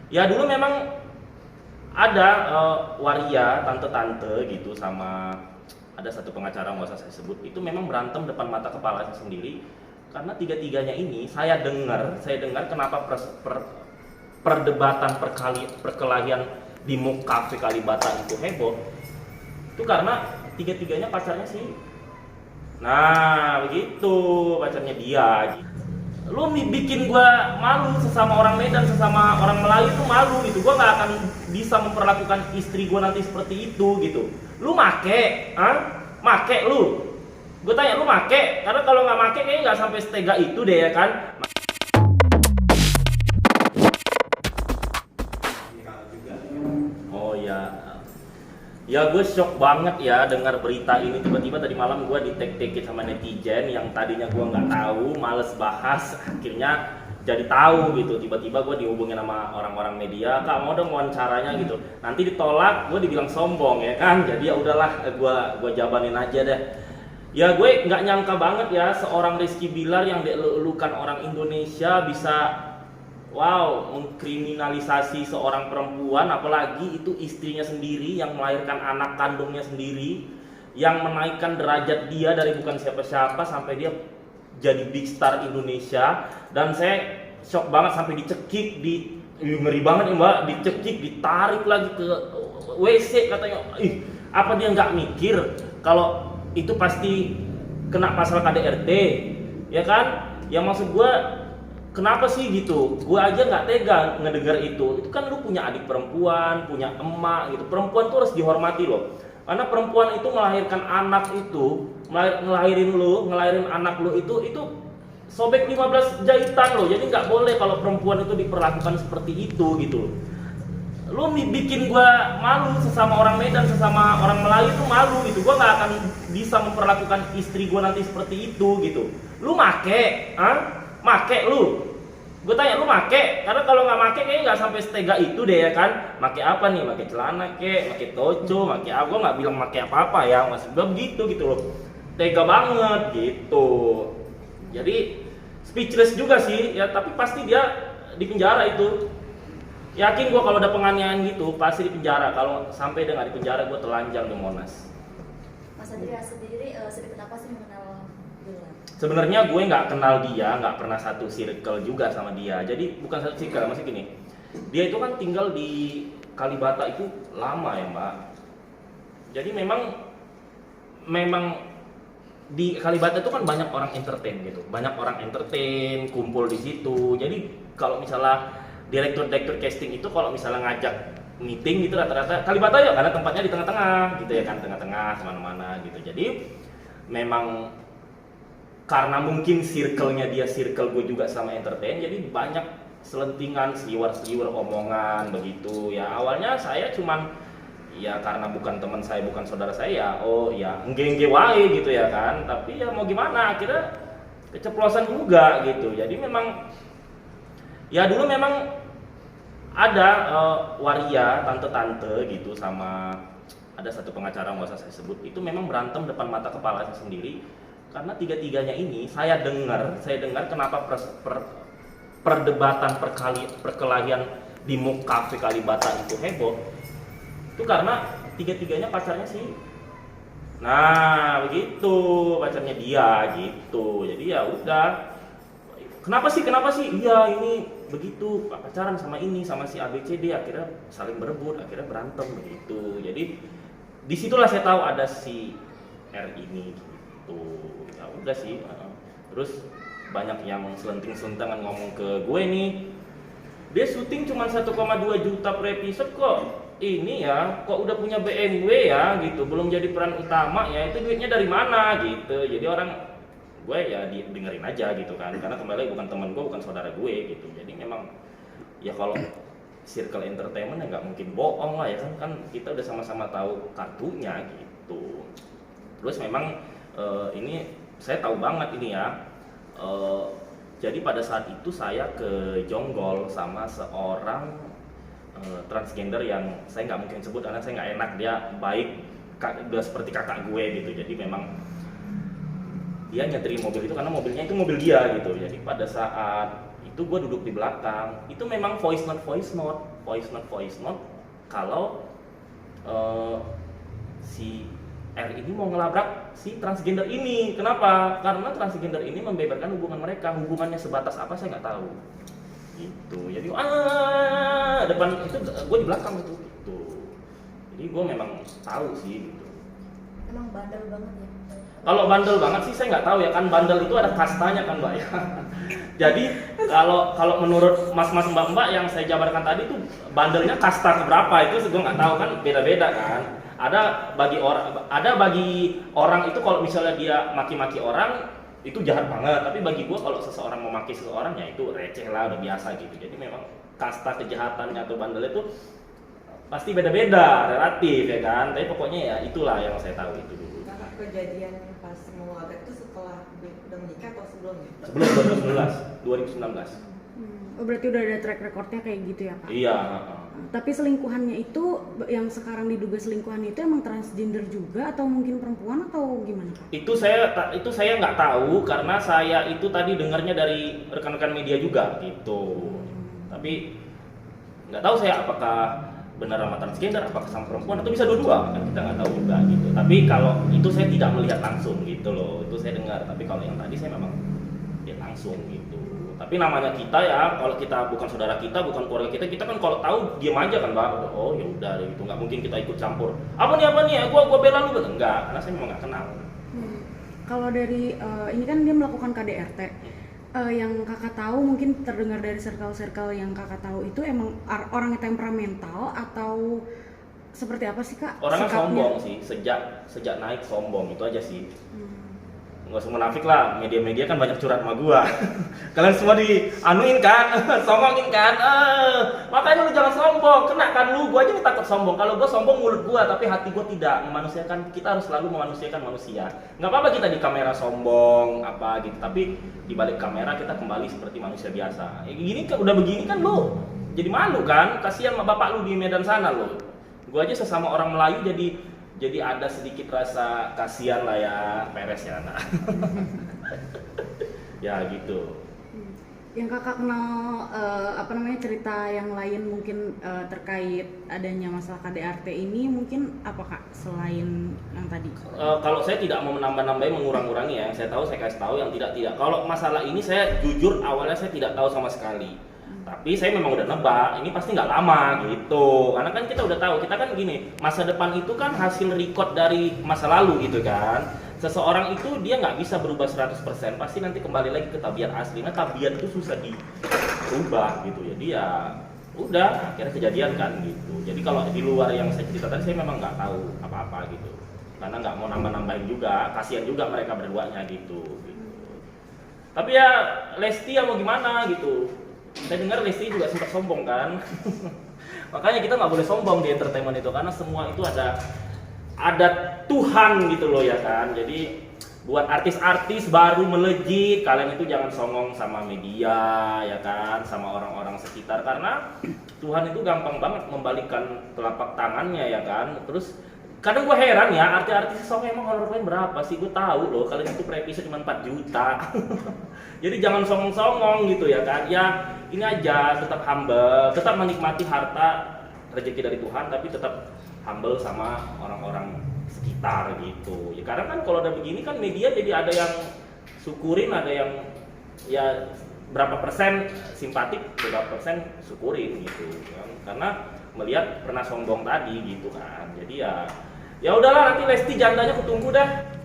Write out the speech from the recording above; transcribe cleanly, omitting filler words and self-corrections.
Ya dulu memang ada waria tante-tante gitu sama ada satu pengacara nggak usah saya sebut itu memang berantem depan mata kepala saya sendiri karena tiga-tiganya ini saya dengar kenapa perdebatan perkelahian di MUK Cafe Kalibata itu heboh itu karena tiga-tiganya pacarnya sih. Nah begitu, pacarnya dia gitu. Lu bikin gua malu, sesama orang Medan, sesama orang Melayu tuh malu gitu. Gua nggak akan bisa memperlakukan istri gua nanti seperti itu gitu. Lu make, make lu. Gue tanya lu make, karena kalau nggak make kayaknya nggak sampai setega itu deh ya kan. Oh ya, ya gue shock banget ya dengar berita ini. Tiba-tiba tadi malam gue di-tag-tagin sama netizen yang tadinya gue nggak tahu, males bahas, akhirnya jadi tahu gitu. Tiba-tiba gue dihubungin sama orang-orang media, kak mau dong wawancaranya gitu. Nanti ditolak, gue dibilang sombong ya kan. Jadi ya udahlah, gue jabanin aja deh. Ya gue nggak nyangka banget ya seorang Rizky Bilar yang dielukan orang Indonesia bisa wow, mengkriminalisasi seorang perempuan, apalagi itu istrinya sendiri yang melahirkan anak kandungnya sendiri, yang menaikkan derajat dia dari bukan siapa-siapa sampai dia jadi big star Indonesia. Dan saya shock banget sampai dicekik, ngeri banget ya mbak, dicekik, ditarik lagi ke WC katanya. Apa dia nggak mikir kalau itu pasti kena pasal KDRT, ya kan? Yang maksud gue kenapa sih gitu? Gue aja nggak tega ngedengar itu. Itu kan lu punya adik perempuan, punya emak gitu. Perempuan tuh harus dihormati loh. Karena perempuan itu melahirkan anak itu, ngelahirin anak lu itu sobek 15 jahitan loh. Jadi nggak boleh kalau perempuan itu diperlakukan seperti itu gitu loh. Lu bikin gua malu, sesama orang Medan, sesama orang Melayu tuh malu gitu. Gua nggak akan bisa memperlakukan istri gua nanti seperti itu gitu. Lu make, make lu. Gue tanya lu make, karena kalau nggak make kayaknya nggak sampai setega itu deh ya kan. Make apa nih? Make celana kek, make toco, make apa? Gue nggak bilang make apa-apa ya, maksud gue begitu gitu loh. Tega banget gitu. Jadi speechless juga sih ya, tapi pasti dia di penjara itu. Yakin gue kalau ada penganiayaan gitu pasti di penjara. Kalau sampai dia nggak di penjara, gue telanjang di Monas. Mas Andrea sendiri sedikit apa sih mengenal Bilar? Sebenarnya gue nggak kenal dia, nggak pernah satu circle juga sama dia. Jadi bukan satu circle, masih gini. Dia itu kan tinggal di Kalibata itu lama ya mbak. Jadi memang di Kalibata itu kan banyak orang entertain gitu, banyak orang entertain kumpul di situ. Jadi kalau misalnya direktur casting itu kalau misalnya ngajak meeting gitu rata-rata Kalibata ya, karena tempatnya di tengah-tengah gitu ya kan, tengah-tengah mana-mana gitu. Jadi memang karena mungkin circle-nya dia circle gue juga sama entertain, jadi banyak selentingan seliwer-seliwer omongan begitu ya. Awalnya saya cuman ya karena bukan teman saya, bukan saudara saya ya, oh ya engge-engge wae gitu ya kan. Tapi ya mau gimana, akhirnya keceplosan juga gitu. Jadi memang ya dulu memang ada waria tante-tante gitu sama ada satu pengacara nggak usah saya sebut, itu memang berantem depan mata kepala saya sendiri karena tiga-tiganya ini saya dengar kenapa perdebatan perkelahian di MUK Cafe Kalibata itu heboh itu karena tiga-tiganya pacarnya sih. Nah begitu, pacarnya dia gitu. Jadi ya udah, kenapa sih iya ini begitu pacaran sama ini sama si ABCD, akhirnya saling berebut, akhirnya berantem begitu. Jadi disitulah saya tahu ada si R ini gitu. Ya udah sih. Terus banyak yang selenting-selentingan ngomong ke gue nih, dia syuting cuma 1,2 juta per episode kok. Ini ya, kok udah punya BMW ya gitu, belum jadi peran utama ya, itu duitnya dari mana gitu. Jadi orang gue ya dengerin aja gitu kan, karena kembali bukan teman gue, bukan saudara gue gitu. Jadi memang ya kalau circle entertainment ya nggak mungkin bohong lah ya kan kita udah sama-sama tahu kartunya gitu. Terus memang ini saya tahu banget ini ya, jadi pada saat itu saya ke Jonggol sama seorang transgender yang saya nggak mungkin sebut karena saya nggak enak, dia baik, udah seperti kakak gue gitu. Jadi memang dia nyeterin mobil itu karena mobilnya itu mobil dia gitu. Jadi pada saat itu itu gue duduk di belakang. Itu memang voice note kalau si R ini mau ngelabrak si transgender ini. Kenapa? Karena transgender ini membeberkan hubungan mereka. Hubungannya sebatas apa saya nggak tahu. Gitu. Jadi depan itu gue di belakang itu. Gitu. Jadi gue memang tahu sih. Gitu. Emang bandel banget ya. Kalau bandel banget sih saya nggak tahu ya, kan bandel itu ada kastanya kan Mbak ya. Jadi kalau menurut mas-mas mbak-mbak yang saya jabarkan tadi tuh bandelnya kasta keberapa itu gue nggak tahu, kan beda-beda kan. Ada bagi orang itu kalau misalnya dia maki-maki orang itu jahat banget, tapi bagi gue kalau seseorang mau maki seseorang ya itu receh lah, udah biasa gitu. Jadi memang kasta kejahatannya atau bandel itu pasti beda-beda, relatif ya kan. Tapi pokoknya ya itulah yang saya tahu itu dulu. Karena kejadian pas mau labrak itu setelah udah menikah atau sebelumnya? Sebelum 2019. Oh, berarti udah ada track recordnya kayak gitu ya Pak? Iya. Tapi selingkuhannya itu, yang sekarang diduga selingkuhan itu emang transgender juga atau mungkin perempuan atau gimana Pak? Itu saya nggak tahu karena saya itu tadi dengarnya dari rekan-rekan media juga gitu. Tapi nggak tahu saya apakah benar sama transgender, apakah sama perempuan atau bisa dua-dua, kan kita nggak tahu juga gitu. Tapi kalau itu saya tidak melihat langsung gitu loh, itu saya dengar. Tapi kalau yang tadi saya memang lihat langsung gitu. Tapi namanya kita ya, kalau kita bukan saudara kita, bukan keluarga kita kan kalau tahu diam aja kan Mbak. Oh ya udah gitu, nggak mungkin kita ikut campur. Apa nih ya, gua bela lu gitu. Enggak, karena saya memang nggak kenal. Kalau dari ini kan dia melakukan KDRT, yang kakak tahu mungkin terdengar dari circle-circle yang kakak tahu itu emang orangnya temperamental atau seperti apa sih Kak? Orangnya sikapnya? sombong sih, sejak naik sombong itu aja sih. Nggak usah munafik lah, media-media kan banyak curhat sama gua. Kalian semua dianuin kan, songongin kan, makanya lu jangan sombong, kena kan lu. Gua aja nih takut sombong. Kalau gua sombong mulut gua, tapi hati gua tidak. Memanusiakan, kita harus selalu memanusiakan manusia. Nggak apa-apa kita di kamera sombong apa gitu, tapi di balik kamera kita kembali seperti manusia biasa. Gini kan udah begini kan lu jadi malu kan, kasihan sama bapak lu di Medan sana lu. Gua aja sesama orang Melayu jadi ada sedikit rasa kasihan lah ya, peres ya anak. Ya gitu. Yang kakak kenal cerita yang lain mungkin terkait adanya masalah KDRT ini mungkin apa Kak selain yang tadi? Kalau saya tidak mau menambah-nambahin, mengurangi ya. Yang saya tahu saya kasih tahu, yang tidak. Kalau masalah ini saya jujur awalnya saya tidak tahu sama sekali. Tapi saya memang udah nebak, ini pasti nggak lama gitu. Karena kan kita udah tahu, kita kan gini, masa depan itu kan hasil record dari masa lalu gitu kan. Seseorang itu dia nggak bisa berubah 100%, pasti nanti kembali lagi ke tabiat asli. Nah tabiat itu susah dirubah gitu. Jadi ya udah, akhirnya kejadian kan gitu. Jadi kalau di luar yang saya cerita tadi, saya memang nggak tahu apa-apa gitu. Karena nggak mau nambah-nambahin juga, kasihan juga mereka berduanya gitu. Tapi ya Lesti ya mau gimana gitu. Saya dengar Lesti juga sempat sombong kan. Makanya kita nggak boleh sombong di entertainment itu, karena semua itu ada Tuhan gitu loh ya kan. Jadi buat artis-artis baru melejit, kalian itu jangan songong sama media ya kan, sama orang-orang sekitar, karena Tuhan itu gampang banget membalikkan telapak tangannya ya kan. Terus kadang gue heran ya, artis-artis songong emang honornya berapa sih? Gue tahu loh, kalian itu per episode cuma 4 juta. Jadi jangan songong-songong gitu ya kan. Ya ini aja, tetap humble, tetap menikmati harta rezeki dari Tuhan, tapi tetap humble sama orang-orang sekitar gitu. Ya karena kan kalau udah begini kan media jadi ada yang syukurin, ada yang ya berapa persen simpatik, berapa persen syukurin gitu kan. Karena melihat pernah sombong tadi gitu kan. Jadi ya udahlah, nanti Lesti jandanya kutunggu dah.